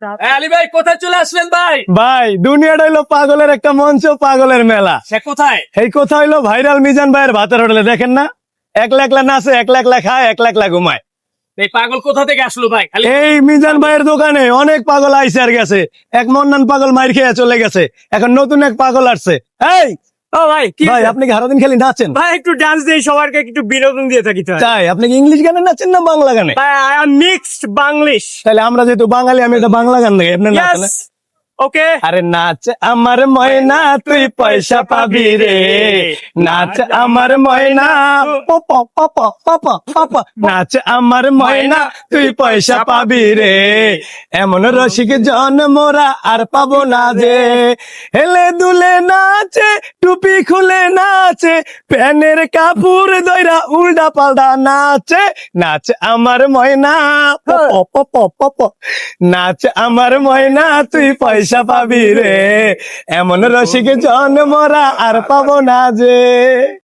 আলী ভাই কোথায় চলে আসলেন ভাই? ভাই দুনিয়াটা হইলো পাগলের একটা মঞ্চ, পাগলের মেলা। সে কোথায়? এই কথা হইলো ভাইরাল মিজান ভাইয়ের ভাতের হোটেলে। দেখেন না, একলা একলা নাচে, একলা একলা খায়, একলা একলা ঘুমায়। এই পাগল কোথা থেকে আসলো ভাই? খালি এই মিজান ভাইয়ের দোকানে অনেক পাগল আইসে আর গেছে। এক মন্নান পাগল মাইর খেয়ে চলে গেছে, এখন নতুন এক পাগল আসছে। এই ও ভাই কি ভাই, আপনি কি সারাদিন খালি নাচেন? ভাই একটু ডান্স দিয়ে সবারকে একটু বিনোদন দিয়ে থাকি তো তাই আপনি কি ইংলিশ গানে নাচেন না বাংলা গানে? ভাই আই এম মিক্সড বাংলিশ। তাহলে আমরা যেহেতু বাঙালি, আমি এটা বাংলা গান গাই, আপনি নাচেন। ইয়েস ওকে আরে নাচ আমার ময়না, তুই পয়সা পাবি রে। নাচ আমার ময়না, পাপা পাপা পাপা পাপা। নাচ আমার ময়না, তুই পয়সা পাবি রে। এমন রসিক জন মোরা আর পাবো না যে। হেলে দুলে নাচে, টুপি খুলে নাচে, প্যানের কাপড় দইরা উল্টা পাল্টা নাচে। নাচ আমার ময়না, পাপা পাপা পাপা। নাচ আমার ময়না, তুই পয়সা পাবি রে। এমন রসিক জন মোরা আর পাবো না যে।